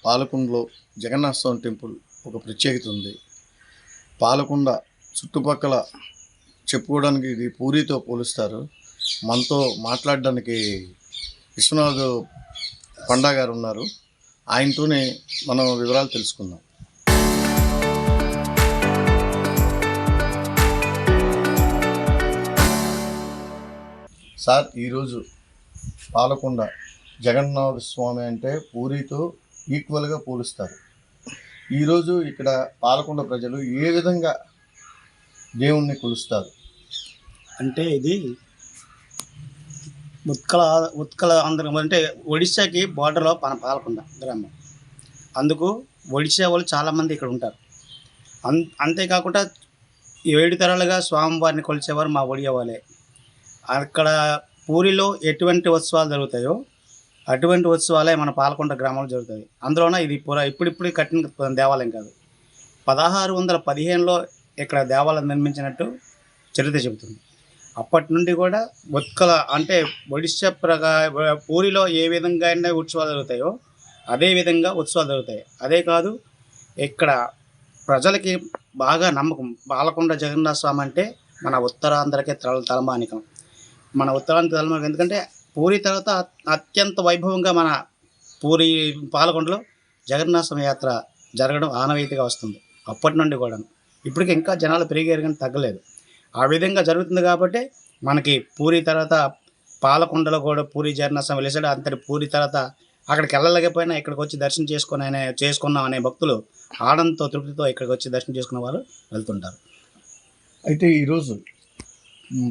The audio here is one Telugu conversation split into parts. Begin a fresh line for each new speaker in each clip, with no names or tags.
పాలకొండలో జగన్నాథ స్వామి టెంపుల్ ఒక ప్రత్యేకత ఉంది. పాలకొండ చుట్టుపక్కల చెప్పుకోవడానికి ఇది పూరితో పోలుస్తారు. మనతో మాట్లాడడానికి విశ్వనాథ్ పండా గారు ఉన్నారు. ఆయనతోనే మనం వివరాలు తెలుసుకుందాం. సార్, ఈరోజు పాలకొండ జగన్నాథ స్వామి అంటే పూరితో ఈక్వల్గా పోలుస్తారు. ఈరోజు ఇక్కడ పాలకొండ ప్రజలు ఏ విధంగా దేవుణ్ణి కొలుస్తారు
అంటే ఇది ఉత్కల ఆంధ్ర అంటే ఒడిశాకి బార్డర్లో పాలకొండ గ్రామం. అందుకు ఒడిశా వాళ్ళు చాలామంది ఇక్కడ ఉంటారు. అంతేకాకుండా 7 తరాలుగా స్వామివారిని కొలిచేవారు మా ఒడియా వాళ్ళే. అక్కడ పూరిలో ఎటువంటి ఉత్సవాలు జరుగుతాయో అటువంటి ఉత్సవాలే మన పాలకొండ గ్రామంలో జరుగుతాయి. అందులోన ఇది ఇప్పుడిప్పుడు కట్టిన దేవాలయం కాదు. 1615లో ఇక్కడ దేవాలయం నిర్మించినట్టు చరిత్ర చెబుతుంది. అప్పటి నుండి కూడా ఉత్కల అంటే ఒడిశా పూరిలో ఏ విధంగా అయినా ఉత్సవాలు జరుగుతాయో అదే విధంగా ఉత్సవాలు జరుగుతాయి. అదే కాదు, ఇక్కడ ప్రజలకి బాగా నమ్మకం. పాలకొండ జగన్నాథ స్వామి అంటే మన ఉత్తరాంధ్రకే తలమానికం. మన ఉత్తరాంధ్ర తలమానికం ఎందుకంటే పూరి తర్వాత అత్యంత వైభవంగా మన పూరి పాలకొండలో జగన్నాథ స్వామి యాత్ర జరగడం ఆనవాయితీగా వస్తుంది. అప్పటి నుండి కూడా ఇప్పటికి ఇంకా జనాలు పెరిగారు కానీ తగ్గలేదు. ఆ విధంగా జరుగుతుంది కాబట్టి మనకి పూరి తర్వాత పాలకొండలో కూడా పూరి జగన్నాథ స్వామి వెలిసాడు. అంతటి పూరి తర్వాత అక్కడికి వెళ్ళలేకపోయినా ఇక్కడికి వచ్చి దర్శనం చేసుకున్నాం అనే భక్తులు ఆనందంతో తృప్తితో ఇక్కడికి వచ్చి దర్శనం చేసుకున్న వారు వెళ్తుంటారు.
అయితే ఈరోజు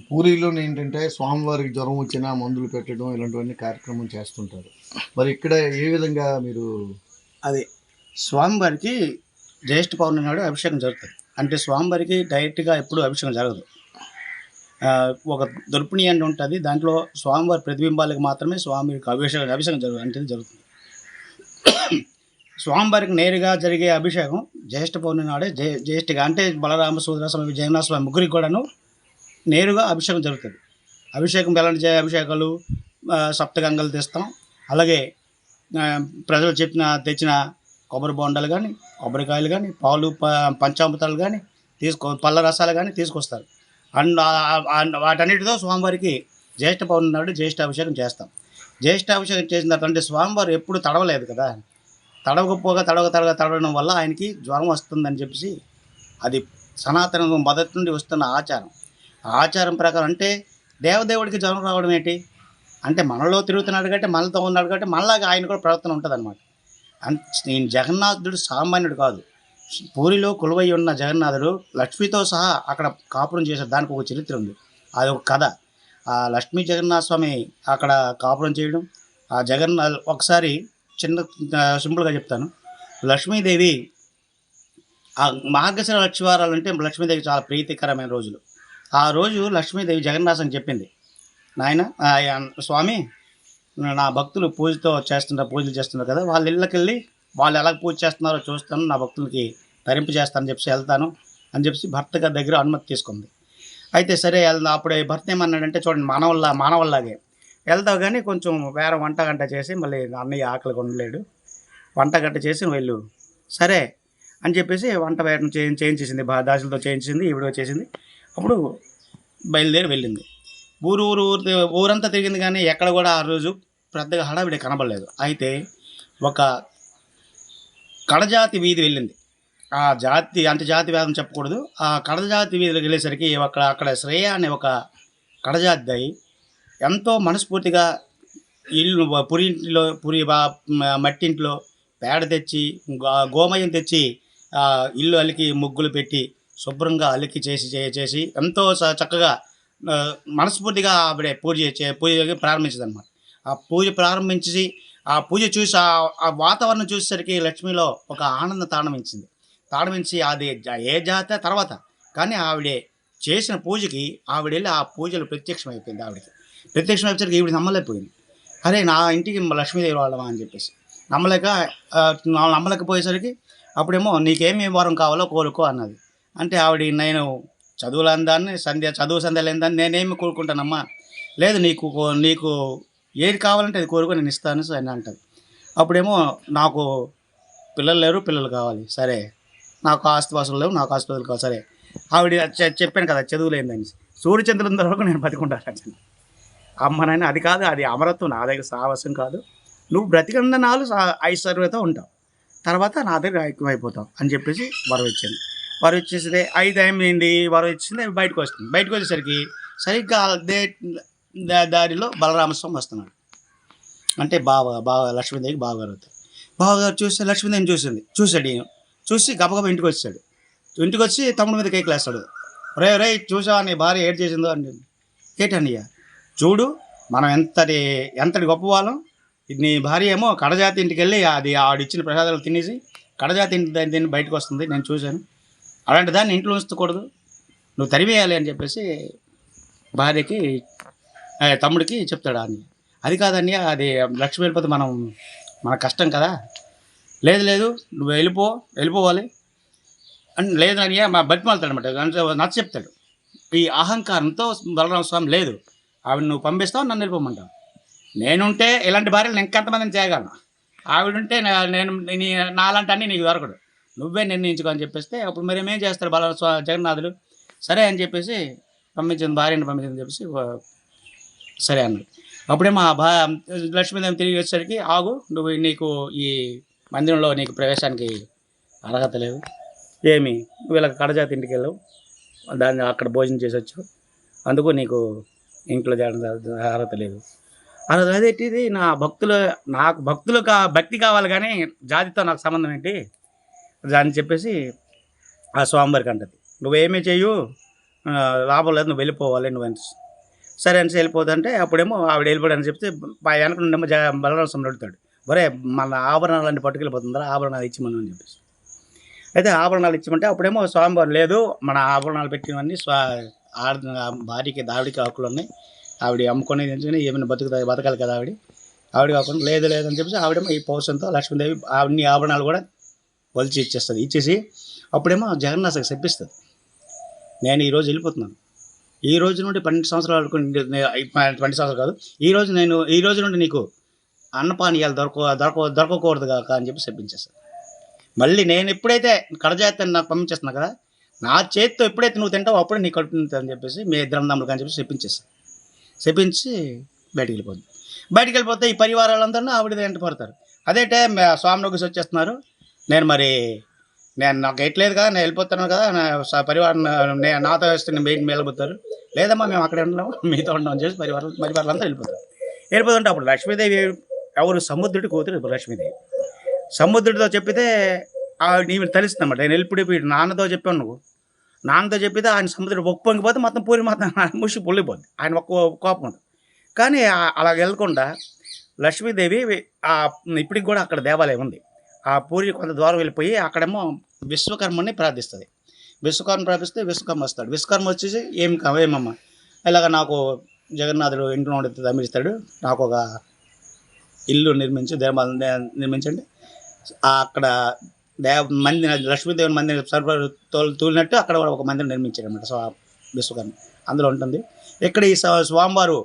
పూరిలో ఏంటంటే స్వామివారికి జ్వరం వచ్చినా మందులు పెట్టడం ఇలాంటివన్నీ కార్యక్రమం చేస్తుంటారు. మరి ఇక్కడ ఏ విధంగా మీరు
అది స్వామివారికి జ్యేష్ఠ పౌర్ణమి నాడు అభిషేకం జరుగుతుంది. అంటే స్వామివారికి డైరెక్ట్గా ఎప్పుడు అభిషేకం జరగదు. ఒక దొర్పిణి అని ఉంటుంది. దాంట్లో స్వామివారి ప్రతిబింబాలకు మాత్రమే స్వామికి అభిషేకం జరుగుతుంది. స్వామివారికి నేరుగా జరిగే అభిషేకం జ్యేష్ఠ పౌర్ణమి నాడే జ్యేష్ఠగా అంటే బలరామ సోదర స్వామి జగన్నాథ స్వామి ముగ్గురికి కూడాను నేరుగా అభిషేకం జరుగుతుంది. అభిషేకం ఎలాంటి అభిషేకాలు సప్తగంగలు తెస్తాం. అలాగే ప్రజలు తెచ్చిన కొబ్బరి బొండాలు కానీ కొబ్బరికాయలు కానీ పాలు పంచామృతాలు కానీ పళ్ళ రసాలు కానీ తీసుకొస్తారు. అండ్ వాటన్నిటితో స్వామివారికి జ్యేష్ఠ పౌర్ణమి నాడు జ్యేష్ఠ అభిషేకం చేస్తాం. జ్యేష్ఠ అభిషేకం చేసిన తర్వాత అంటే స్వామివారు ఎప్పుడు తడవలేదు కదా, తడవడం వల్ల ఆయనకి జ్వరం వస్తుందని చెప్పేసి అది సనాతన మొదటి నుండి వస్తున్న ఆచారం. ఆచారం ప్రకారం అంటే దేవదేవుడికి జ్వరం రావడం ఏంటి అంటే మనలో తిరుగుతున్నాడు కాబట్టి మనతో ఉన్నాడు కాబట్టి మనలాగా ఆయన కూడా ప్రవర్తన ఉంటుంది అనమాట. నేను జగన్నాథుడు సామాన్యుడు కాదు. పూరిలో కొలువై ఉన్న జగన్నాథుడు లక్ష్మితో సహా అక్కడ కాపురం చేశాడు. దానికి ఒక చరిత్ర ఉంది, అది ఒక కథ. ఆ లక్ష్మీ జగన్నాథ స్వామి అక్కడ కాపురం చేయడం, ఆ ఒకసారి సింపుల్గా చెప్తాను. లక్ష్మీదేవి ఆ మార్గశిర లక్ష్మీవారాలు అంటే లక్ష్మీదేవి చాలా ప్రీతికరమైన రోజులు. ఆ రోజు లక్ష్మీదేవి జగన్నాథం చెప్పింది, నాయన స్వామి నా భక్తులు పూజలు చేస్తున్నారు కదా, వాళ్ళ ఇళ్ళకి వెళ్ళి వాళ్ళు ఎలా పూజ చేస్తున్నారో చూస్తాను, నా భక్తులకి తరింపు చేస్తానని చెప్పి వెళ్తాను అని చెప్పి భర్త గారి దగ్గర అనుమతి తీసుకుంది. అయితే సరే వెళ్దాం. అప్పుడే భర్త ఏమన్నాడంటే, చూడండి మానవుల్లాగే వెళ్తావు కానీ కొంచెం వేరే వంట గంట చేసి మళ్ళీ అన్నయ్య ఆకలి కొనలేడు, వంట గంట చేసి వెళ్ళు సరే అని చెప్పేసి వంట వేయడం చేయించేసింది. దాసులతో చేయించింది, ఈవిడ చేసింది. అప్పుడు బయలుదేరి వెళ్ళింది. ఊరంతా తిరిగింది కానీ ఎక్కడ కూడా ఆ రోజు పెద్దగా హడావిడి కనబడలేదు. అయితే ఒక కడజాతి వీధి వెళ్ళింది. ఆ జాతి జాతి వేదం చెప్పకూడదు. ఆ కడజాతి వీధిలోకి వెళ్ళేసరికి అక్కడ శ్రేయ అనే ఒక కడజాతి ఎంతో మనస్ఫూర్తిగా ఇల్లు పురి మట్టింట్లో పేడ తెచ్చి గోమయం తెచ్చి ఇల్లు అలికి ముగ్గులు పెట్టి శుభ్రంగా అలికి చేసి ఎంతో చక్కగా మనస్ఫూర్తిగా ఆవిడ పూజ ప్రారంభించింది అనమాట. ఆ పూజ ప్రారంభించి ఆ పూజ చూసి ఆ వాతావరణం చూసేసరికి లక్ష్మిలో ఒక ఆనంద తాండవించి అది ఏ జాత తర్వాత కానీ ఆవిడే చేసిన పూజకి ఆవిడ వెళ్ళి ఆ పూజలు ప్రత్యక్షమైపోయింది. ప్రత్యక్షమైపోయేసరికి ఈవిడ నమ్మలేకపోయింది. అరే నా ఇంటికి లక్ష్మీదేవి వాళ్ళమా అని చెప్పేసి నమ్మలేకపోయేసరికి అప్పుడేమో నీకేమి వరం కావాలో కోరుకో అన్నది. అంటే ఆవిడ నేను చదువు సంధ్య లేని దాన్ని నేనేమి కోరుకుంటానమ్మా, లేదు నీకు ఏది కావాలంటే అది కోరుకో నేను ఇస్తాను అని అంటుంది. అప్పుడేమో నాకు పిల్లలు లేరు, పిల్లలు కావాలి. సరే, నాకు ఆస్తిపాస్తులు లేవు, నాకు ఆస్తిపాస్తులు కావాలి. సరే, ఆవిడ చెప్పాను కదా చదువు లేదని. సూర్యచంద్రుల వరకు నేను బతికుంటాను. అమ్మ నాయన అది కాదు, అది అమరత్వం, నా దగ్గర సాహసం కాదు. నువ్వు బ్రతికిన నాలు ఐశ్వర్యతో ఉంటావు, తర్వాత నా దగ్గర ఎక్కువైపోతావు అని చెప్పేసి వరం ఇచ్చింది. వరం ఇచ్చేసి 5 అయింది, వరం ఇచ్చింది, బయటకు వస్తుంది. బయటకు వచ్చేసరికి సరిగ్గా అదే దారిలో బలరామస్వామి వస్తున్నాడు. అంటే లక్ష్మీదేవికి బావగారు అవుతారు. బావగారు చూస్తే లక్ష్మీదేవిని చూశాడు. ఈయన చూసి గబగబా ఇంటికి వచ్చాడు. ఇంటికి వచ్చి తమ్ముడి మీద కేకలేస్తాడు. రే చూసావా నీ భార్య ఏడు చేసిందో అంటే, ఏటన్నయ్య చూడు, మనం ఎంతటి గొప్ప వాళ్ళం. నీ భార్య ఏమో కడజాతి ఇంటికి వెళ్ళి అది ఆడిచ్చిన ప్రసాదాలు తినేసి కడజాతి ఇంటి దీన్ని బయటకు వస్తుంది, నేను చూశాను. అలాంటి దాన్ని ఇంట్లో ఉంచకూడదు, నువ్వు తరివేయాలి అని చెప్పేసి భార్యకి తమ్ముడికి చెప్తాడు. అని అది కాదన్నయ్య, అది లక్ష్మి వెళ్ళిపోతే మన కష్టం కదా. లేదు నువ్వు వెళ్ళిపోవాలి అని. లేదు అన్నయ్య మా బతిమాలుతాడు అనమాట, నచ్చ చెప్తాడు. ఈ అహంకారంతో బలరామ స్వామి లేదు, ఆవిడ నువ్వు పంపిస్తావు, నన్ను వెళ్ళిపోమంటావు. నేనుంటే ఇలాంటి భార్యలు ఇంకెంతమందిని చేయగలను, ఆవిడుంటే నేను నాలాంటి అన్నీ నీకు దొరకడు, నువ్వే నిర్ణయించుకో అని చెప్పేస్తే అప్పుడు మరి ఏం చేస్తారు జగన్నాథుడు. సరే అని చెప్పేసి భార్యని పంపించిందని చెప్పేసి సరే అన్నాడు. అప్పుడేమో లక్ష్మీదేవి తిరిగి వచ్చేసరికి, ఆగు, నీకు ఈ మందిరంలో నీకు ప్రవేశానికి అర్హత లేదు. ఏమి నువ్వు ఇలా కడజాతి ఇంటికి వెళ్ళవు, దాన్ని అక్కడ భోజనం చేసి వచ్చావు, అందుకు నీకు ఇంట్లో చేయడం అర్హత లేదు. అదేంటిది, నాకు భక్తి కావాలి కానీ జాతితో నాకు సంబంధం ఏంటి అని చెప్పేసి ఆ స్వామివారికి అంటది. నువ్వేమీ చెయ్యు, లాభం లేదు, నువ్వు వెళ్ళిపోవాలి నువ్వు అని. సరే అని వెళ్ళిపోతుంటే అప్పుడేమో ఆవిడ వెళ్ళిపోయాడని చెప్తే వెనక నుండేమో బలరామ స్వామి అడుగుతాడు, ఒరే మన ఆభరణాలన్నీ పట్టుకెళ్ళిపోతుందా, ఆభరణాలు ఇచ్చిమను అని చెప్పేసి. అయితే ఆభరణాలు ఇచ్చిమంటే అప్పుడేమో స్వామివారు లేదు, మన ఆభరణాలు పెట్టినవన్నీ భార్యకి దావిడికి హక్కులు ఉన్నాయి, ఆవిడ అమ్ముకొని తెచ్చుకొని ఏమైనా బతకాలి కదా ఆవిడ కాకుండా లేదని చెప్పేసి ఆవిడేమో ఈ పౌరుషంతో లక్ష్మీదేవి అన్ని ఆభరణాలు కూడా వలిచి ఇచ్చేసి అప్పుడేమో జగన్నాథకి చెప్పిస్తుంది, నేను ఈరోజు వెళ్ళిపోతున్నాను, ఈ రోజు నుండి 12 సంవత్సరాలు 20 సంవత్సరాలు కాదు, ఈ రోజు నుండి నీకు అన్నపానీయాలు దొరకకూడదు కాక అని చెప్పి చెప్పించేస్తాను. మళ్ళీ నేను ఎప్పుడైతే కడజాతి నాకు పంపించేస్తున్నా కదా, నా చేతితో ఎప్పుడైతే నువ్వు తింటావో అప్పుడే నీ కడుపు అని చెప్పేసి మీ ఇద్దరు అన్నదమ్ములు అని చెప్పి చెప్పించి బయటికి వెళ్ళిపోతే ఈ పరివారాలందరూ ఆవిడ వెంట పడతారు. అదే టైం స్వామిలోకి వచ్చేస్తున్నారు. నాకు ఎట్లేదు కదా, నేను వెళ్ళిపోతాను కదా, పరివారం నాతో వేస్తే నేను బయట వెళ్ళిపోతారు. లేదమ్మా మేము అక్కడే ఉన్నాము, మీతో ఉన్నాం అని చెప్పి పరివారాలంతా వెళ్ళిపోతుంటే అప్పుడు లక్ష్మీదేవి ఎవరు సముద్రుడి కూతురు లక్ష్మీదేవి. సముద్రుడితో చెప్పితే నీవు తెలుస్తుంది అన్నమాట. నేను వెళ్ళిపోయి నాన్నతో చెప్పాను, నువ్వు నాన్నతో చెప్పితే ఆయన సముద్రుడు ఒప్పొంగిపోతే మొత్తం పూరి మొత్తం ముషి పొల్లిపోద్ది, ఆయన ఒక్క కోపం ఉంది. కానీ అలా వెళ్ళకుండా లక్ష్మీదేవి ఇప్పటికి కూడా అక్కడ దేవాలయం ఉంది. ఆ పూరి కొంత దూరం వెళ్ళిపోయి అక్కడేమో విశ్వకర్మని ప్రార్థిస్తుంది. విశ్వకర్మ ప్రార్థిస్తే విశ్వకర్మ వస్తాడు. విశ్వకర్మ వచ్చేసి ఏమమ్మా ఇలాగ నాకు జగన్నాథుడు ఇంట్లో ఉండి తమిస్తాడు, నాకు ఒక ఇల్లు నిర్మించండి. అక్కడ లక్ష్మీదేవి మందిరం తూలినట్టు అక్కడ ఒక మందిరం నిర్మించాడు అనమాట విశ్వకర్మ. అందులో ఉంటుంది. ఇక్కడ ఈ స్వామివారు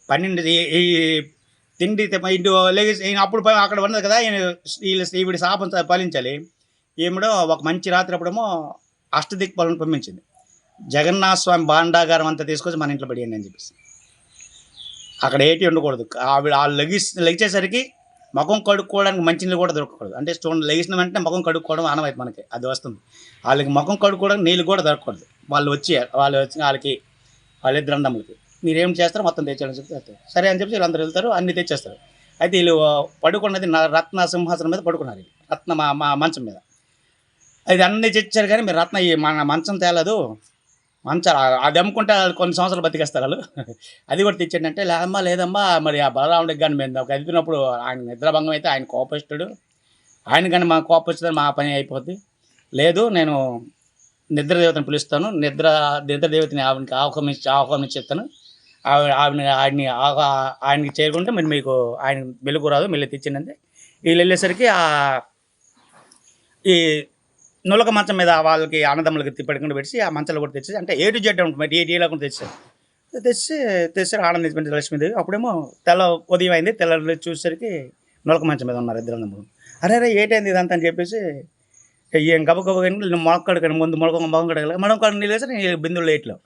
12 ఈ తిండి లేచి అప్పుడు అక్కడ ఉన్నది కదా, ఈవిడ శాపం పాలించాలి. ఈవిడ ఒక మంచి రాత్రి అప్పుడేమో అష్టదిక్పాలను పంపించింది. జగన్నాథ స్వామి భాండాగారం అంతా తీసుకొచ్చి మన ఇంట్లో పడియండి అని చెప్పేసి. అక్కడ ఏటి ఉండకూడదు. ఆవిడ లెగిచేసరికి ముఖం కడుక్కోవడానికి మంచినీళ్ళు కూడా దొరకకూడదు. అంటే చూడండి, లెగిసిన వెంటనే ముఖం కడుక్కోవడం ఆనవాయితీ మనకి అది వస్తుంది. వాళ్ళకి ముఖం కడుక్కోవడానికి నీళ్ళు కూడా దొరకకూడదు. వాళ్ళు వచ్చి వాళ్ళిద్దరు అన్నములకి మీరేం చేస్తారో మొత్తం తెచ్చారని చెప్తే సరే అని చెప్పి వీళ్ళందరూ వెళ్తారు, అన్నీ తెచ్చేస్తారు. అయితే వీళ్ళు పడుకున్నది రత్న సింహాసనం మీద పడుకున్నారు. రత్న మా మంచం మీద అది అన్నీ తెచ్చారు. కానీ మీరు రత్న మన మంచం తేలదు, అది అమ్ముకుంటే కొన్ని సంవత్సరాలు బతికేస్తారు వాళ్ళు. అది కూడా తెచ్చాడంటే లేదమ్మా మరి ఆ బలరాముడికి కానీ మేము కదిపినప్పుడు ఆయన నిద్రాభంగం అయితే ఆయన కోపిస్తాడు, ఆయన కానీ మా కోపం మా పని అయిపోద్ది. లేదు, నేను నిద్రదేవతను పిలుస్తాను, నిద్రదేవతని ఆహ్వానించేస్తాను, ఆయనకి చేరుకుంటే మరి మీకు ఆయన వెలుగు రాదు, మళ్ళీ తెచ్చిందంటే వీళ్ళు వెళ్ళేసరికి ఈ నులక మంచం మీద వాళ్ళకి అన్నదమ్ములకి పడుకుంటూ పెట్టి ఆ మంచాలు కూడా తెచ్చి అంటే A to Z ఉంటుంది, ఏ లేకుండా తెచ్చారు ఆనందించి లక్ష్మీదేవి. అప్పుడేమో ఉదయం అయింది, తెల్ల చూసేసరికి నులక మంచం మీద ఉన్నారు ఇద్దరు అన్నదమ్ములు. అరే అరే ఏటైంది ఇదంతా అని చెప్పేసి ఏం గబగబ మొక్కడికి ముందు మొగం కడగల మనం నీళ్ళు వేసి నేను బిందులు వేయట్లేదు,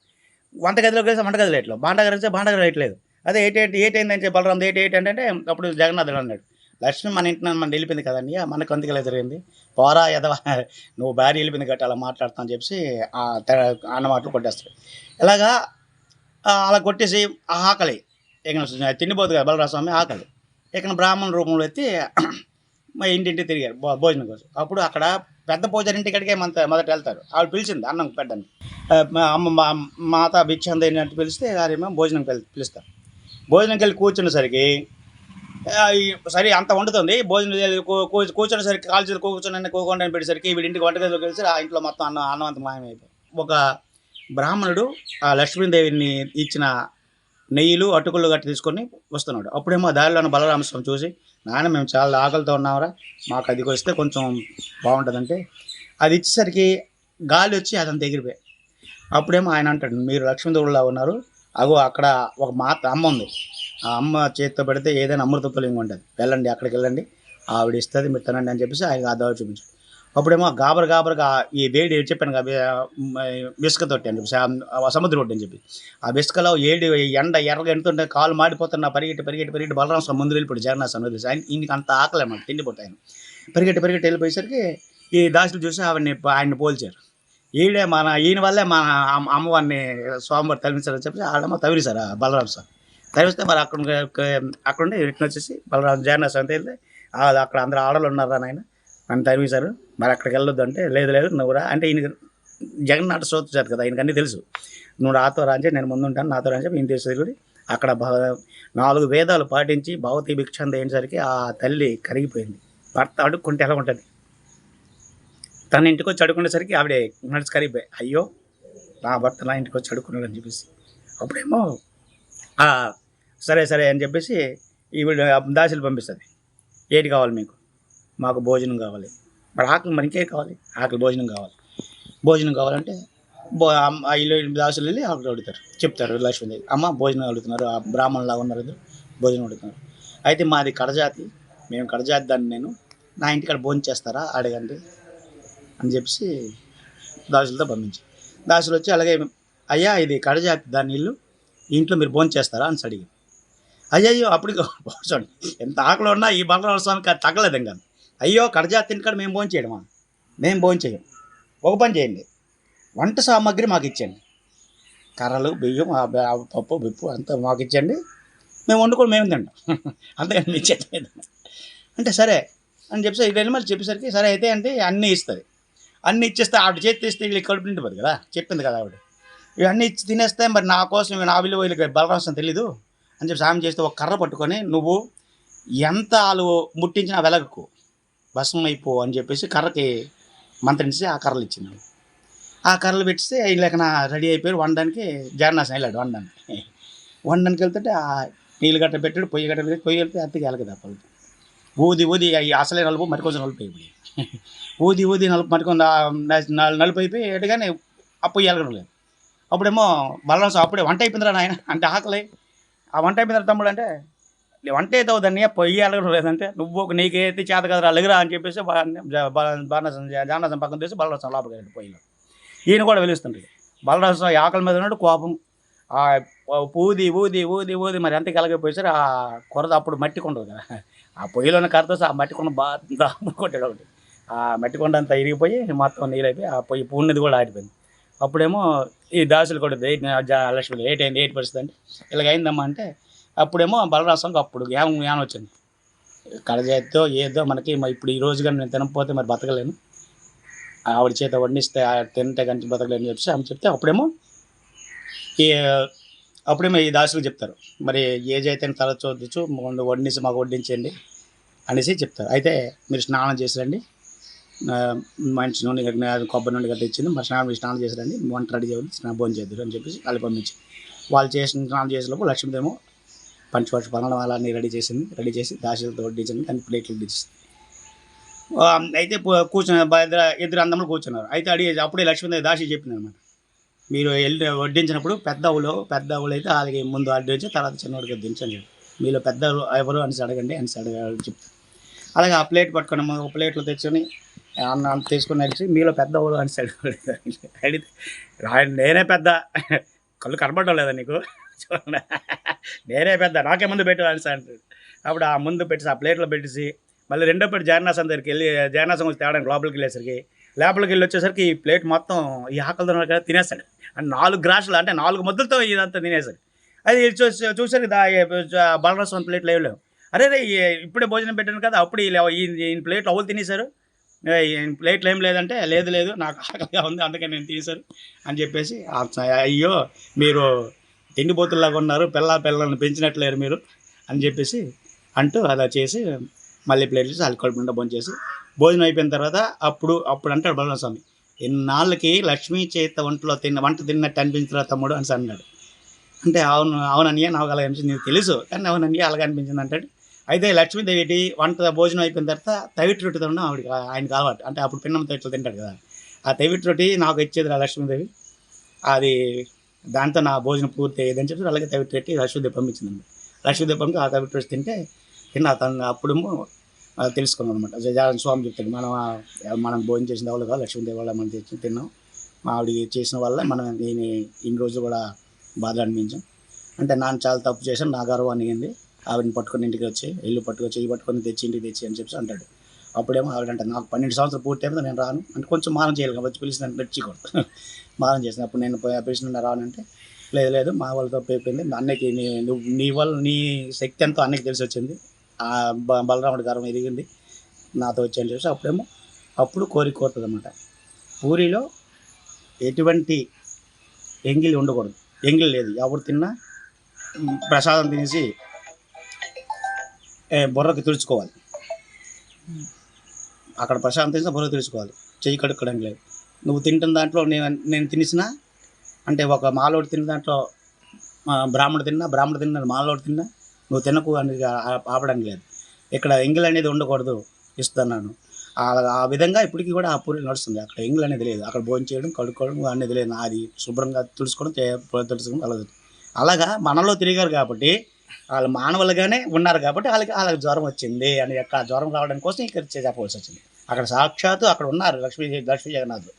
వంటగదిలోకి వేసి వంటగదిలో వేయట్లేదు, బాండగది వేస్తే బాండగది వేయట్లేదు. అదే ఏటైందని చెప్పి బలరాం ఏటి అంటే అప్పుడు జగన్నాథుడు అన్నాడు, లక్ష్మి మన ఇంటి మన వెళ్ళిపోయింది కదండి, మనకు అందుకలా జరిగింది, పోరా ఎదవా నువ్వు భార్య వెళ్ళిపోయింది గట్టి అలా మాట్లాడుతా అని చెప్పి అన్న మాటలు కొట్టేస్తాడు. ఇలాగా అలా కొట్టేసి ఆ ఆకలి ఇక తిండిపోదు కదా బలరామస్వామి ఆకలి, ఇక బ్రాహ్మణ రూపంలో ఎత్తి మా ఇంటింటి తిరిగారు భోజనం కోసం. అప్పుడు అక్కడ పెద్ద పూజారి ఇంటికాడికే మొదట వెళ్తారు. ఆవిడ పిలిచింది అన్నం పెట్టడానికి, అమ్మ మాత భిక్ష అంటే పిలిస్తే వారేమో భోజనం పిలుస్తారు. భోజనంకి వెళ్ళి కూర్చునేసరికి సరే అంత వండుతుంది, భోజనం కూర్చునేసరికి కాల్చి కూకుండా పెట్టేసరికి వీడి ఇంటికి వంటగదిలోకి వెళ్ళి ఆ ఇంట్లో మొత్తం అన్నం అంత మాయమైపోయి ఒక బ్రాహ్మణుడు ఆ లక్ష్మీదేవిని ఇచ్చిన నెయ్యిలు అటుకులు గట్టి తీసుకొని వస్తున్నాడు. అప్పుడేమో దారిలోని బలరామస్వామి చూసి, నాన్న మేము చాలా ఆకలితో ఉన్నామరా, మాకు అది వస్తే కొంచెం బాగుంటుందంటే అది ఇచ్చేసరికి గాలి వచ్చి అదంతా ఎగిరిపోయాయి. అప్పుడేమో ఆయన అంటాడు, మీరు లక్ష్మీదేవులా ఉన్నారు, అగో అక్కడ ఒక అమ్మ ఉంది, ఆ అమ్మ చేతితో పెడితే ఏదైనా అమృతత్వం ఉంటుంది, వెళ్ళండి అక్కడికి వెళ్ళండి, ఆవిడ ఇస్తుంది మీరు తినండి అని చెప్పేసి ఆయన ఆ దారి చూపించాడు. అప్పుడేమో గాబరగా ఈ వేడి చెప్పాను ఇసుక తొట్టి అని చెప్పి సముద్ర ఒడ్డు అని చెప్పి ఆ ఇసుకలో ఎండ ఎర్రగా ఎండుతుంటే కాలు మాడిపోతున్న పరిగెట్టి బలరామస్వామి ముందు వెళ్ళిపోయి జగన్నాథ స్వామి ఆయన ఈయనకి అంత ఆకలి అన్నమాట, తిండిపోతాయి ఆయన పరిగెట్టి వెళ్ళిపోయేసరికి ఈ దాసులు చూసి ఆయన్ని పోల్చారు. ఈయన వల్లే మన అమ్మవారిని స్వామివారు తరిమిస్తారని చెప్పి వాళ్ళమ్మ తవిరిసారు బలరామ స్వామి తరిమిస్తే మరి అక్కడుండి రిటర్న్ వచ్చేసి జగన్నాథ స్వామి వెళ్తే అక్కడ అందరూ ఆడలు ఉన్నారా నాయన నన్ను తరిమేశారు, మరి అక్కడికి వెళ్ళొద్దు అంటే లేదు నువ్వురా అంటే ఈయన జగన్నాథ స్తోత్రం కదా ఆయనకు అన్నీ తెలుసు, నువ్వు నాతో రాంచే నేను ముందుంటాను నాతో రాని చెప్పి ఈయన తీసుకుని అక్కడ 4 వేదాలు పాటించి భగవతి భిక్ష అయ్యేసరికి ఆ తల్లి కరిగిపోయింది. భర్త అడుక్కుంటే ఎలా ఉంటుంది, తన ఇంటికి వచ్చి అడుక్కునేసరికి ఆవిడే నడిచి కరిగిపోయి, అయ్యో నా భర్త నా ఇంటికి వచ్చి అడుక్కున్నాడు అని చెప్పేసి అప్పుడేమో సరే అని చెప్పేసి ఈవిడ దాసులు పంపిస్తుంది. ఏది కావాలి మీకు, మాకు భోజనం కావాలి, మరి ఆకలి మరి ఇంకే కావాలి, ఆకలి భోజనం కావాలంటే ఇల్లు దాసులు వెళ్ళి ఆకలి అడుగుతారు, చెప్తారు లక్ష్మీదేవి, అమ్మ భోజనం అడుగుతున్నారు, ఆ బ్రాహ్మణులాగా ఉన్నారు భోజనం అడుగుతున్నారు, అయితే మాది కడజాతి, మేము కడజాతి దాన్ని నేను నా ఇంటికాడ భోజనం చేస్తారా అడగండి అని చెప్పేసి దాసులతో పంపించి దాసులు వచ్చి అలాగే అయ్యా ఇది కడజాతి దాని ఇల్లు, ఇంట్లో మీరు భోజనం చేస్తారా అని అడిగి అయ్యో అప్పుడు చూడండి ఎంత ఆకలి ఉన్నా ఈ బలరామ స్వామికి అది తగ్గలేదు ఇంకా, అయ్యో కడజాతి ఇంటికాడ మేము భోజనం చేయడమా, మేము భోజనం చేయం, ఒక పని చేయండి వంట సామాగ్రి మాకు ఇచ్చండి, కర్రలు బియ్యం పప్పు బిప్పు అంతా మాకు ఇచ్చండి, మేము వండుకొని మేము తింటాం అంతేగాని మీ చేతి అంటే సరే అని చెప్పేసి ఇది మళ్ళీ చెప్పేసరికి సరే అయితే అంటే అన్నీ ఇస్తుంది, అన్నీ ఇచ్చేస్తే ఆవిడ చేతి తీస్తే వీళ్ళకి కడుపు నిండిపోదు కదా, చెప్పింది కదా ఆవిడ, ఇవన్నీ ఇచ్చి తినేస్తే మరి నా కోసం నా విలువ వీళ్ళకి బలరామస్వామి తెలీదు అని చెప్పి సాయం చేస్తే ఒక కర్ర పట్టుకొని నువ్వు ఎంత వాళ్ళు ముట్టించినా వెలగకు భస్మం అయిపో అని చెప్పేసి కర్రకి మంత్రించి ఆ కర్రలు ఇచ్చింది. ఆ కర్రలు పెట్టిస్తే వీళ్ళకి రెడీ అయిపోయారు వండడానికి. జగన్నాథం వెళ్ళాడు వండడానికి వెళ్తుంటే ఆ నీళ్ళు గట్ట పెట్టాడు, పొయ్యి గట్ట పెట్టి పొయ్యి వెళ్తే అంతకి వెళ్ళదు ఆ పలుపు ఊది అసలే నలుపు మరికొంచెం నలుపు అయిపోయి ఊది నలుపు మరికొంత నలుపు అయిపోయి ఎటుగానే ఆ పొయ్యి వెళ్ళడం లేదు. అప్పుడేమో బలరామ అప్పుడే వంట అయిపోయిందిరా నాయన అంటే ఆకలి, ఆ వంట అయిపోయిందిరా తమ్ముడు అంటే వంట అయితే అవుదాన్ని పొయ్యి వెళ్ళడం లేదంటే నువ్వు నీకైతే చేత కదరా అలగరా అని చెప్పేసి జానాసం పక్కన తీసి బలరామ లోపలికి వెళ్ళండి పొయ్యిలో. ఈయన కూడా వెలుస్తుంటాడు బలరామ ఆకలి మీద ఉన్నాడు, కోపం ఊది మరి ఎంత కలగపోయేసరి ఆ కొరద అప్పుడు మట్టి కొండదు కదా, ఆ పొయ్యిలోనే కరతో ఆ మట్టి కొండ బాగా కొట్టాడు ఒకటి, ఆ మట్టి కొండ అంతా ఇరిగిపోయి మొత్తం నీళ్ళైపోయి ఆ పొయ్యి పూర్ణిది కూడా ఆడిపోయింది. అప్పుడేమో ఈ దాసులు కూడా లక్ష్మి ఏంటి పరిస్థితి అంటే ఇలాగైందమ్మా అంటే అప్పుడేమో బలరామస్వామికి అప్పుడు జ్ఞానం వచ్చింది, కడజేతో ఏదో మనకి ఇప్పుడు ఈ రోజుగా నేను తినకపోతే మరి బతకలేను, ఆవిడ చేత వండిస్తే తింటే కానీ బతకలేని చెప్పి ఆమె చెప్తే అప్పుడేమో ఈ దాసులు చెప్తారు మరి ఏజ్ అయితే తల చూడచ్చు వండిసి మాకు వడ్డించండి అనేసి చెప్తారు. అయితే మీరు స్నానం చేసిరండి, మంచి నూనె కొబ్బరి నూనె గట్ట ఇచ్చింది, మరి స్నానం చేసిరండి, వంట రెడీ చేయండి, భోజనం చేద్దరు అని చెప్పేసి వాళ్ళు పంపించి వాళ్ళు స్నానం చేసేలోపు లక్ష్మీదేమో పంచవర్ష పనులు అలాన్ని రెడీ చేసి దాసులతో వడ్డించండి కానీ ప్లేట్లు వడ్డించింది. అయితే కూర్చున్న ఇద్దరు అందములు కూర్చున్నారు. అయితే అప్పుడే లక్ష్మీదేవి దాసి చెప్పింది అనమాట, మీరు వడ్డించినప్పుడు పెద్ద ఆవులు అయితే వాళ్ళకి ముందు వడ్డించి తర్వాత చిన్నవాడికి వడ్డించండి, మీలో పెద్ద ఎవరు అనేసి అడగండి అనేసి చెప్తారు. అలాగే ఆ ప్లేట్ పట్టుకొని ఒక ప్లేట్లో తెచ్చుకొని అన్నం తీసుకుని వచ్చి మీలో పెద్ద ఊరు అని అడిగితే ఆయన నేనే పెద్ద కళ్ళు కనబడడం లేదా నీకు చూడండి నేనే పెద్ద నాకే ముందు పెట్టు అని అంటాడు. అప్పుడు ఆ ముందు పెట్టేసి ఆ ప్లేట్లో పెట్టేసి మళ్ళీ రెండో ప్లేట్ జగన్నాథం దగ్గరికి వెళ్ళి జగన్నాథం వచ్చి తేడానికి లోపలికి వెళ్ళి వచ్చేసరికి ఈ ప్లేట్ మొత్తం ఈ ఆకలితో కదా తినేస్తాడు. అంటే 4 గ్రాసులు అంటే 4 ముద్దలతో ఇదంతా తినేసాడు. అది చూసరికి బలరామ స్వామి ప్లేట్లు లేవు. అరే రే ఇప్పుడే భోజనం పెట్టాను కదా అప్పుడు ఈయన ప్లేట్లు అవులు తినేశారు, ఈయన ప్లేట్లు ఏం లేదంటే లేదు నాకు ఆకలిగా ఉంది అందుకే నేను తినేశారు అని చెప్పేసి అయ్యో మీరు తిండిపోతుల్లాగా ఉన్నారు, పిల్లల్ని పెంచినట్లేరు మీరు అని చెప్పేసి అంటూ అలా చేసి మళ్ళీ ప్లేట్ చేసి వాళ్ళు కడుపు నిండా భోంచేసి భోజనం అయిపోయిన తర్వాత అప్పుడు అంటాడు బలరామ స్వామి, ఇన్నాళ్ళకి లక్ష్మీ చేత వంట తిన్నట్టు అనిపించరా తమ్ముడు అని అన్నాడు. అంటే అవునన్నయ్య నాకు అలా అనిపించింది, నీకు తెలుసు కానీ అవునన్నయ్య అలాగే అనిపించింది అంటాడు. అయితే లక్ష్మీదేవి భోజనం అయిపోయిన తర్వాత తవిటి రొట్టె తినడం ఆయనకి అలవాటు. అంటే అప్పుడు పిన్నం తవిట్లో తింటాడు కదా, ఆ తవిటి రొట్టి నాకు ఇచ్చేది లక్ష్మీదేవి, అది దాంతో నా భోజనం పూర్తి అయ్యేదని చెప్పి అలాగే తవిటి రొట్టి లక్ష్మీదేవి పంపించిందండి. లక్ష్మీదేవి పంపి ఆ తవిటి రొట్టి తింటే అతను అప్పుడు తెలుసుకున్నాం అనమాట. స్వామి చెప్తాడు మనం భోజనం చేసిన వాళ్ళు కాదు, లక్ష్మీదేవి వల్ల మనం తెచ్చి తిన్నాం, ఆవిడ చేసిన వల్ల మనం ఇన్ని రోజులు కూడా బాధ అనిపించాం. అంటే నాన్న చాలా తప్పు చేశాను, నా గర్వం అనిగింది, ఆవిడని పట్టుకొని ఇంటికి వచ్చి ఇల్లు పట్టుకొని తెచ్చి ఇంటికి తెచ్చి అని చెప్పి అంటాడు. అప్పుడేమో ఆవిడంటే నాకు 12 సంవత్సరాలు పూర్తి అయిపోతే నేను రాను అంటే కొంచెం మానం చేయాలి వచ్చి పిలిచిందని పెట్టుకోడు మానం చేసిన అప్పుడు నేను పిలిచిన రానంటే లేదు మా వాళ్ళ తప్పు అయిపోయింది, అన్నకి నీ వల్ల నీ శక్తి ఎంతో అన్నకి తెలిసి వచ్చింది, ఆ బలరాముడి గర్వం ఎదిగింది నాతో వచ్చాయని చెప్పి అప్పుడు కోరిక కోరుతుంది అన్నమాట. పూరిలో ఎటువంటి ఎంగిలి ఉండకూడదు, ఎంగిలి లేదు, ఎవరు తిన్నా ప్రసాదం తినేసి బుర్రకి తుడుచుకోవాలి, అక్కడ ప్రసాదం తినేసి బుర్ర తుడుచుకోవాలి, చెయ్యి కడుక్కోవడం లేదు. నువ్వు తింటున్న దాంట్లో నేను తినేసినా అంటే ఒక మాలోడు తిన్న దాంట్లో బ్రాహ్మణుడు తిన్నా మాలోడు తిన్నా నువ్వు తినకు అని ఆపడానికి లేదు. ఇక్కడ ఎంగిల్ అనేది ఉండకూడదు ఇస్తున్నాను. ఆ విధంగా ఇప్పటికీ కూడా ఆ పూరి నడుస్తుంది. అక్కడ ఎంగిల్ అనేది లేదు, అక్కడ భోజనం చేయడం కడుక్కోవడం అనేది లేదు, అది శుభ్రంగా తుడుచుకోవడం అలాగా మనలో తిరిగారు కాబట్టి వాళ్ళు మానవులుగానే ఉన్నారు కాబట్టి వాళ్ళకి జ్వరం వచ్చింది అని యొక్క జ్వరం రావడం కోసం ఇక్కడ చెప్పవలసి వచ్చింది. అక్కడ సాక్షాత్తు అక్కడ ఉన్నారు లక్ష్మీ జగన్నాథులు.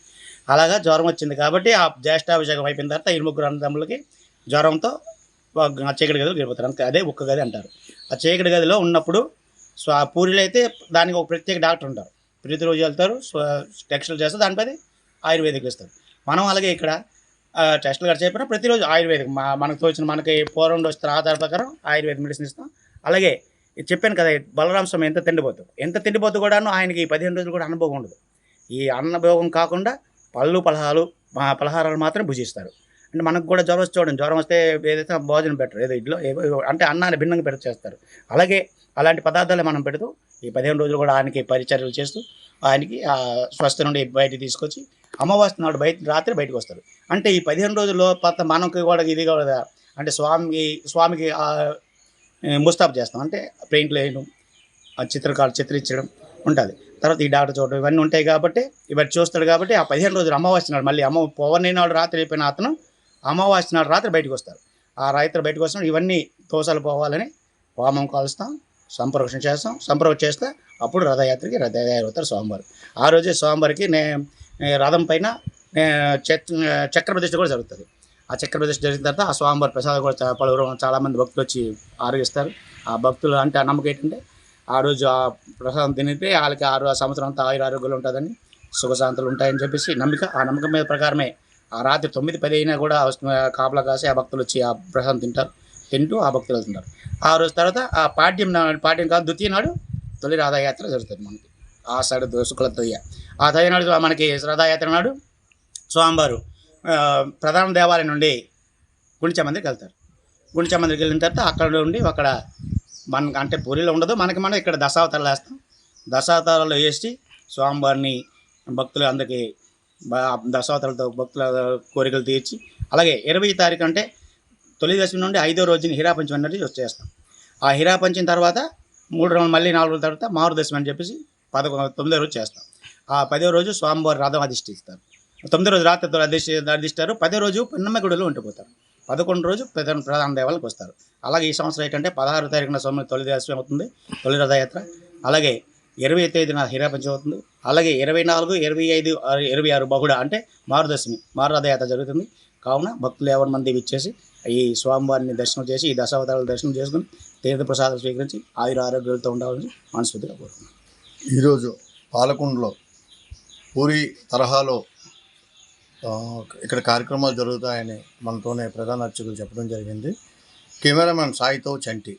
అలాగా జ్వరం వచ్చింది కాబట్టి ఆ జ్యేష్ఠాభిషేకం అయిపోయిన తర్వాత 8 అన్నదమ్ములకి జ్వరంతో చీకటి గదిలో గడిపోతారు. అంతే, అదే ఒక్క గది అంటారు. ఆ చీకటి గదిలో ఉన్నప్పుడు పూరిలో అయితే దానికి ఒక ప్రత్యేక డాక్టర్ ఉంటారు, ప్రతిరోజు వెళ్తారు, టెస్టులు చేస్తారు, దానిపై ఆయుర్వేదిక్ ఇస్తారు. మనం అలాగే ఇక్కడ టెస్టులు కూడా చెప్పినా ప్రతిరోజు ఆయుర్వేదిక్ మనకు తోచిన మనకి పూర్వం వస్తున్న ఆధార ప్రకారం ఆయుర్వేద మెడిసిన్ ఇస్తాం. అలాగే చెప్పాను కదా బలరామ స్వామి ఎంత తిండిపోతూ కూడాను ఆయనకి 15 రోజులు కూడా అనుభవం ఉండదు. ఈ అన్నభోగం కాకుండా పలహారాలు మాత్రం భుజిస్తారు. అంటే మనకు కూడా జ్వరం వస్తే ఏదైతే భోజనం పెట్టరు, ఏదో ఇడ్లో అంటే అన్నాన్ని భిన్నంగా చేస్తారు. అలాగే అలాంటి పదార్థాలే మనం పెడుతూ ఈ 15 రోజులు కూడా ఆయనకి పరిచర్యలు చేస్తూ ఆయనకి స్వస్థ నుండి బయటికి తీసుకొచ్చి అమావాస్య నాడు రాత్రి బయటకు వస్తారు. అంటే ఈ 15 రోజుల్లో మనకి కూడా ఇది కూడా అంటే స్వామికి ముస్తాబు చేస్తాం, అంటే పెయింట్లు వేయడం, చిత్రించడం ఉంటుంది. తర్వాత ఈ డాక్టర్ చూడడం ఇవన్నీ ఉంటాయి కాబట్టి ఇవన్నీ చూస్తాడు. కాబట్టి ఆ 15 రోజులు అమావాస్య నాడు మళ్ళీ పౌర్ణమి నాడు రాత్రి అయిపోయిన అతను అమావాస్య నాడు రాత్రి బయటకు వస్తారు. ఆ రాత్రి బయటకు వస్తున్నాడు ఇవన్నీ దోషాలు పోవాలని హోమం కాలుస్తాం, సంప్రోక్షణ చేస్తే అప్పుడు రథయాత్రకి అవుతారు స్వామివారు. ఆ రోజే స్వామివారికి రథం పైన చక్రప్రతిష్ఠ కూడా జరుగుతుంది. ఆ చక్రప్రతిష్ఠ జరిగిన తర్వాత ఆ స్వామివారి ప్రసాదం కూడా పలువురు చాలామంది భక్తులు వచ్చి ఆరగిస్తారు. ఆ భక్తులు అంటే ఆ నమ్మకం ఏంటంటే ఆ రోజు ఆ ప్రసాదం తినితే వాళ్ళకి ఆ సంవత్సరం అంతా ఆరోగ్యాలు ఉంటుందని, సుఖశాంతులు ఉంటాయని చెప్పేసి నమ్మిక. ఆ నమ్మకం మీద ప్రకారమే ఆ రాత్రి 9-10 అయినా కూడా కాపలా కాసి ఆ భక్తులు వచ్చి ఆ ప్రసాదం తింటూ ఆ భక్తులు వెళ్తుంటారు. ఆ రోజు తర్వాత ఆ పాడ్యం కాదు ద్వితీయ నాడు తొలి రథయాత్ర జరుగుతుంది మనకి. ఆ సైడ్ శుక్ల తొయ్య ఆ తొయ్య నాడు మనకి రథయాత్ర నాడు స్వామివారు ప్రధాన దేవాలయం నుండి గుండిచా మందిరికి వెళ్తారు. గుండిచా మందిరికి వెళ్ళిన తర్వాత అక్కడ నుండి అక్కడ మనకు అంటే పూరిలో ఉండదు, మనం ఇక్కడ దశావతారాలు వేస్తాం. దశావతారాలు వేసి స్వామివారిని భక్తులు అందరికీ దశావతారాలతో భక్తుల కోరికలు తీర్చి, అలాగే 20వ తారీఖు అంటే తొలి దశమి నుండి 5వ రోజుని హీరాపంచమి అనేది చేస్తాం. ఆ హీరాపంచమి తర్వాత 3 రోజులు మళ్ళీ 4 రోజుల తర్వాత మారుదశమి అని చెప్పేసి 9వ రోజు చేస్తాం. ఆ 10వ రోజు స్వామివారి రథం అధిష్ఠిస్తారు. 9వ రోజు రాత్రి అధిష్టారు. 10వ రోజు పిన్నమ్మ గుడిలో ఉండిపోతారు. 11 రోజు ప్రధాన దేవాలకు వస్తారు. అలాగే ఈ సంవత్సరం ఏంటంటే 16వ తారీఖున స్వామి తొలి దశమి అవుతుంది, తొలి రథయాత్ర. అలాగే 20వ తేదీన హీరాపంచమి అవుతుంది. అలాగే 24, 25, 26 బహుళ అంటే మారుదశమి మారురథయాత్ర జరుగుతుంది. కావున భక్తులు 50 మంది విచ్చేసి ఈ స్వామివారిని దర్శనం చేసి ఈ దశావతారాలు దర్శనం చేసుకుని తీర్థప్రసాదం స్వీకరించి ఆయుర ఆరోగ్యాలతో ఉండాలని మనస్ఫూర్తిగా కోరుతున్నాను.
ఈరోజు పాలకొండలో పూరి తరహాలో ఇక్కడ కార్యక్రమాలు జరుగుతాయని మనతోనే ప్రధాన అర్చకులు చెప్పడం జరిగింది. కెమెరామెన్ సాయితో చంటి.